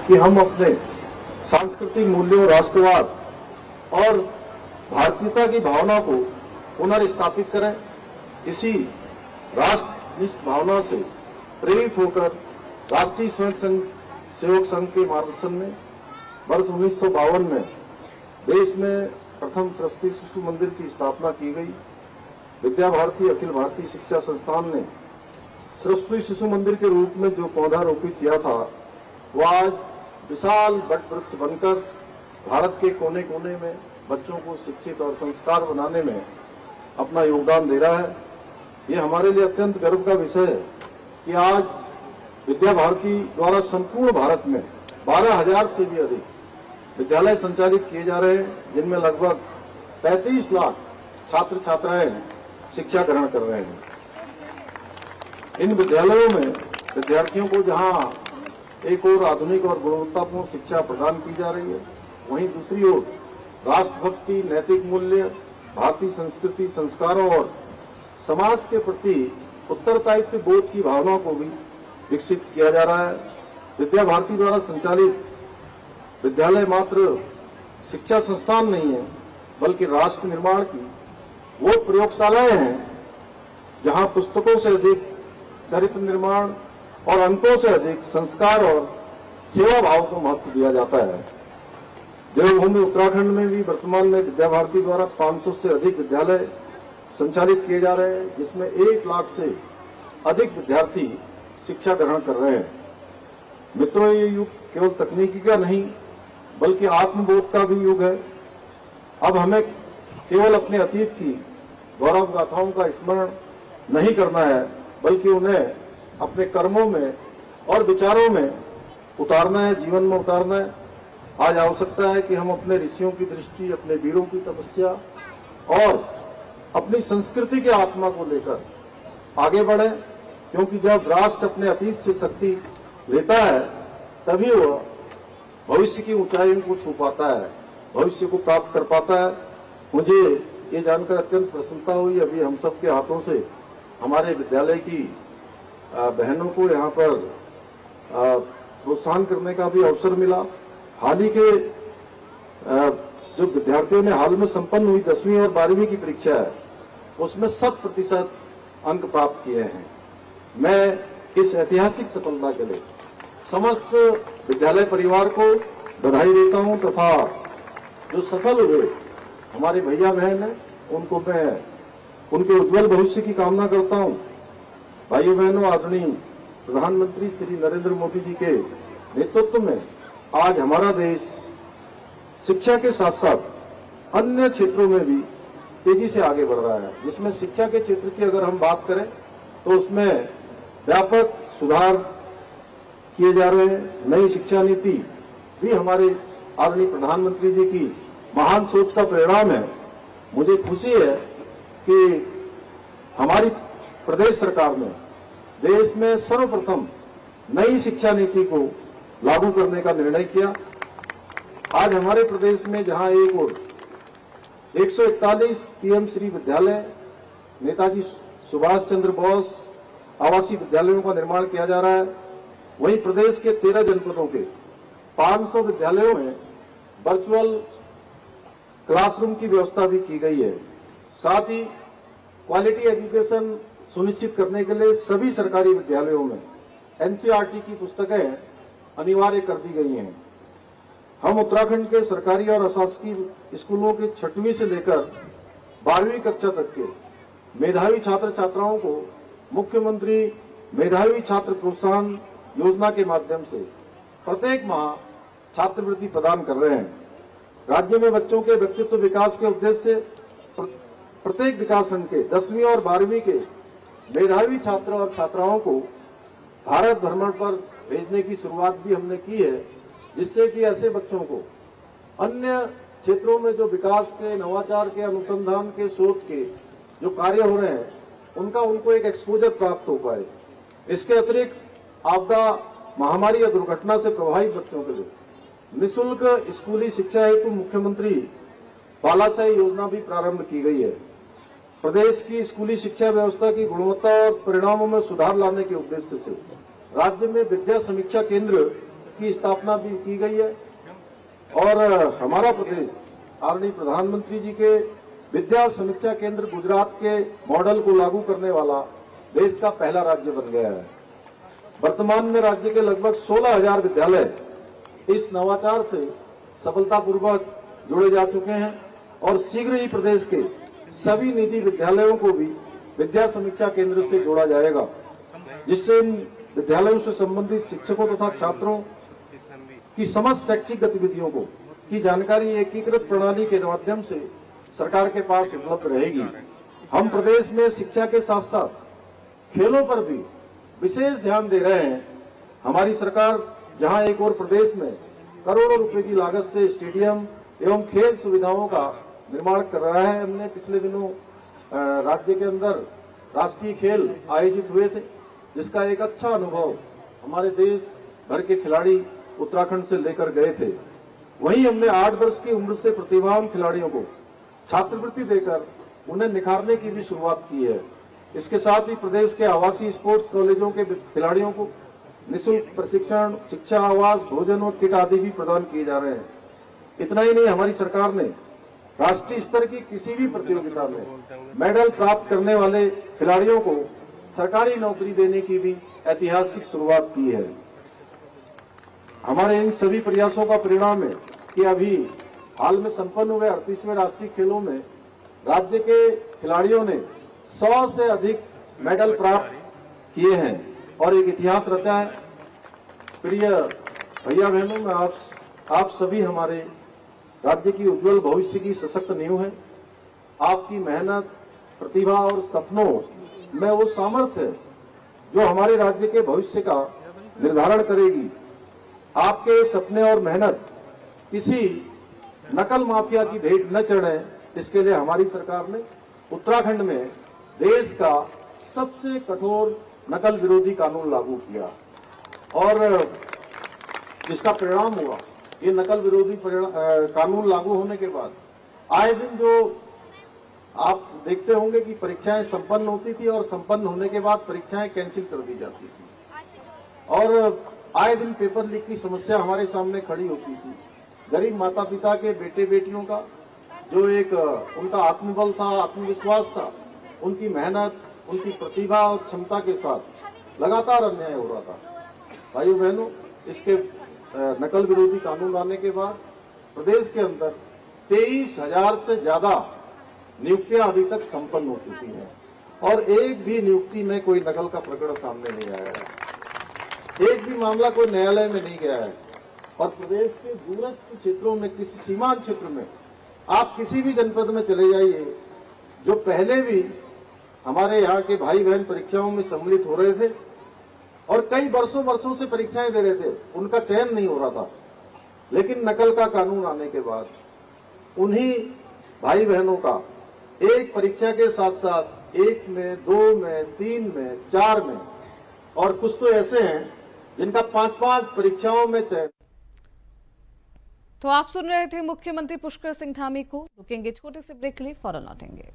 कि हम अपने सांस्कृतिक मूल्यों, राष्ट्रवाद और भारतीयता की भावना को पुनर्स्थापित करें। इसी राष्ट्रनिष्ठ भावना से प्रेरित होकर राष्ट्रीय स्वयं सेवक संघ के मार्गदर्शन में वर्ष 1952 में देश में प्रथम सरस्वती शिशु मंदिर की स्थापना की गई। विद्या भारती अखिल भारतीय शिक्षा संस्थान ने सरस्वती शिशु मंदिर के रूप में जो पौधा रोपित किया था, वह आज विशाल वट वृक्ष बनकर भारत के कोने कोने में बच्चों को शिक्षित और संस्कार बनाने में अपना योगदान दे रहा है। ये हमारे लिए अत्यंत गर्व का विषय है कि आज विद्या भारती द्वारा संपूर्ण भारत में 12,000 से भी अधिक विद्यालय संचालित किए जा रहे हैं, जिनमें लगभग 35 लाख छात्र छात्राएं शिक्षा ग्रहण कर रहे हैं। इन विद्यालयों में विद्यार्थियों को जहां एक ओर आधुनिक और गुणवत्तापूर्ण शिक्षा प्रदान की जा रही है, वहीं दूसरी ओर राष्ट्रभक्ति, नैतिक मूल्य, भारतीय संस्कृति, संस्कारों और समाज के प्रति उत्तरदायित्व बोध की भावना को भी विकसित किया जा रहा है। विद्या भारती द्वारा संचालित विद्यालय मात्र शिक्षा संस्थान नहीं है, बल्कि राष्ट्र निर्माण की वो प्रयोगशालाएं हैं जहां पुस्तकों से अधिक चरित्र निर्माण और अंकों से अधिक संस्कार और सेवा भाव को महत्व दिया जाता है। देवभूमि उत्तराखंड में भी वर्तमान में विद्या भारती द्वारा 500 से अधिक विद्यालय संचालित किए जा रहे हैं, जिसमें 1 लाख से अधिक विद्यार्थी शिक्षा ग्रहण कर रहे हैं। मित्रों, ये युग केवल तकनीकी का नहीं बल्कि आत्मबोध का भी युग है। अब हमें केवल अपने अतीत की गौरव गाथाओं का स्मरण नहीं करना है, बल्कि उन्हें अपने कर्मों में और विचारों में उतारना है, जीवन में उतारना है। आज आवश्यकता है कि हम अपने ऋषियों की दृष्टि, अपने वीरों की तपस्या और अपनी संस्कृति के आत्मा को लेकर आगे बढ़े, क्योंकि जब राष्ट्र अपने अतीत से शक्ति लेता है तभी वह भविष्य की ऊंचाइयों को छू पाता है, भविष्य को प्राप्त कर पाता है। मुझे ये जानकर अत्यंत प्रसन्नता हुई, अभी हम सब के हाथों से हमारे विद्यालय की बहनों को यहाँ पर प्रोत्साहन करने का भी अवसर मिला। हाल ही के जो विद्यार्थियों ने हाल में संपन्न हुई 10वीं और 12वीं की परीक्षा है, उसमें 100% अंक प्राप्त किए हैं। मैं इस ऐतिहासिक सफलता के लिए समस्त विद्यालय परिवार को बधाई देता हूं तथा जो सफल हुए हमारे भैया बहन हैं, उनको मैं उनके उज्जवल भविष्य की कामना करता हूं। भाइयों बहनों, आदरणीय प्रधानमंत्री श्री नरेंद्र मोदी जी के नेतृत्व में आज हमारा देश शिक्षा के साथ साथ अन्य क्षेत्रों में भी तेजी से आगे बढ़ रहा है, जिसमें शिक्षा के क्षेत्र की अगर हम बात करें तो उसमें व्यापक सुधार किए जा रहे हैं। नई शिक्षा नीति भी हमारे आदरणीय प्रधानमंत्री जी की महान सोच का परिणाम है। मुझे खुशी है कि हमारी प्रदेश सरकार ने देश में सर्वप्रथम नई शिक्षा नीति को लागू करने का निर्णय किया। आज हमारे प्रदेश में जहां एक और 141 पीएम श्री विद्यालय, नेताजी सुभाष चंद्र बोस आवासीय विद्यालयों का निर्माण किया जा रहा है, वहीं प्रदेश के 13 जनपदों के 500 विद्यालयों में वर्चुअल क्लासरूम की व्यवस्था भी की गई है। साथ ही क्वालिटी एजुकेशन सुनिश्चित करने के लिए सभी सरकारी विद्यालयों में एनसीईआरटी की पुस्तकें अनिवार्य कर दी गई हैं। हम उत्तराखंड के सरकारी और अशासकीय स्कूलों के 6वीं से लेकर 12वीं कक्षा तक के मेधावी छात्र छात्राओं को मुख्यमंत्री मेधावी छात्र प्रोत्साहन योजना के माध्यम से प्रत्येक माह छात्रवृत्ति प्रदान कर रहे हैं। राज्य में बच्चों के व्यक्तित्व विकास के उद्देश्य से प्रत्येक विकासखंड के 10वीं और 12वीं के मेधावी छात्र और छात्राओं को भारत भ्रमण पर भेजने की शुरुआत भी हमने की है, जिससे कि ऐसे बच्चों को अन्य क्षेत्रों में जो विकास के, नवाचार के, अनुसंधान के, शोध के जो कार्य हो रहे हैं, उनको एक एक्सपोजर प्राप्त हो पाए। इसके अतिरिक्त आपदा, महामारी या दुर्घटना से प्रभावित बच्चों के लिए निःशुल्क स्कूली शिक्षा हेतु मुख्यमंत्री बालासाही योजना भी प्रारंभ की गई है। प्रदेश की स्कूली शिक्षा व्यवस्था की गुणवत्ता और परिणामों में सुधार लाने के उद्देश्य से राज्य में विद्या समीक्षा केंद्र की स्थापना भी की गई है और हमारा प्रदेश आदरणीय प्रधानमंत्री जी के विद्या समीक्षा केंद्र गुजरात के मॉडल को लागू करने वाला देश का पहला राज्य बन गया है। वर्तमान में राज्य के लगभग 16,000 विद्यालय इस नवाचार से सफलतापूर्वक जुड़े जा चुके हैं और शीघ्र ही प्रदेश के सभी निजी विद्यालयों को भी विद्या समीक्षा केंद्र से जोड़ा जाएगा, जिससे इन विद्यालयों से संबंधित शिक्षकों तथा छात्रों की समस्त शैक्षिक गतिविधियों की जानकारी एकीकृत प्रणाली के माध्यम से सरकार के पास उपलब्ध रहेगी। हम प्रदेश में शिक्षा के साथ साथ खेलों पर भी विशेष ध्यान दे रहे हैं। हमारी सरकार जहां एक और प्रदेश में करोड़ों रुपए की लागत से स्टेडियम एवं खेल सुविधाओं का निर्माण कर रहा है। हमने पिछले दिनों राज्य के अंदर राष्ट्रीय खेल आयोजित हुए थे, जिसका एक अच्छा अनुभव हमारे देश भर के खिलाड़ी उत्तराखंड से लेकर गए थे। वहीं हमने 8 वर्ष की उम्र से प्रतिभावान खिलाड़ियों को छात्रवृत्ति देकर उन्हें निखारने की भी शुरुआत की है। इसके साथ ही प्रदेश के आवासीय स्पोर्ट्स कॉलेजों के खिलाड़ियों को निःशुल्क प्रशिक्षण, शिक्षा, आवास, भोजन और किट आदि भी प्रदान किए जा रहे हैं। इतना ही नहीं, हमारी सरकार ने राष्ट्रीय स्तर की किसी भी प्रतियोगिता में मेडल प्राप्त करने वाले खिलाड़ियों को सरकारी नौकरी देने की भी ऐतिहासिक शुरुआत की है। हमारे इन सभी प्रयासों का परिणाम है कि अभी हाल में संपन्न हुए 38वें राष्ट्रीय खेलों में राज्य के खिलाड़ियों ने 100 से अधिक मेडल प्राप्त किए हैं और एक इतिहास रचा है। प्रिय भैया बहनों, मैं आप सभी हमारे राज्य की उज्जवल भविष्य की सशक्त नींव है। आपकी मेहनत, प्रतिभा और सपनों में वो सामर्थ्य है जो हमारे राज्य के भविष्य का निर्धारण करेगी। आपके सपने और मेहनत किसी नकल माफिया की भेंट न चढ़े, इसके लिए हमारी सरकार ने उत्तराखंड में देश का सबसे कठोर नकल विरोधी कानून लागू किया और जिसका परिणाम हुआ, ये नकल विरोधी कानून लागू होने के बाद आए दिन जो आप देखते होंगे कि परीक्षाएं संपन्न होती थी और संपन्न होने के बाद परीक्षाएं कैंसिल कर दी जाती थी और आए दिन पेपर लीक की समस्या हमारे सामने खड़ी होती थी। गरीब माता पिता के बेटे बेटियों का जो एक उनका आत्मबल था, आत्मविश्वास था, उनकी मेहनत, उनकी प्रतिभा और क्षमता के साथ लगातार अन्याय हो रहा था। भाइयों बहनों, इसके नकल विरोधी कानून आने के बाद प्रदेश के अंदर 23,000 से ज्यादा नियुक्तियां अभी तक संपन्न हो चुकी हैं और एक भी नियुक्ति में कोई नकल का प्रकरण सामने नहीं आया है। एक भी मामला कोई न्यायालय में नहीं गया है और प्रदेश के दूरस्थ क्षेत्रों में, किसी सीमांत क्षेत्र में आप किसी भी जनपद में चले जाइए, जो पहले भी हमारे यहाँ के भाई बहन परीक्षाओं में सम्मिलित हो रहे थे और कई वर्षों से परीक्षाएं दे रहे थे, उनका चयन नहीं हो रहा था। लेकिन नकल का कानून आने के बाद उन्हीं भाई बहनों का एक परीक्षा के साथ साथ 1 में, 2 में, 3 में, 4 में और कुछ तो ऐसे हैं जिनका 5-5 परीक्षाओं में चयन। तो आप सुन रहे थे मुख्यमंत्री पुष्कर सिंह धामी को। रुकेंगे छोटे से ब्रेक के लिए, फौरन लौटेंगे।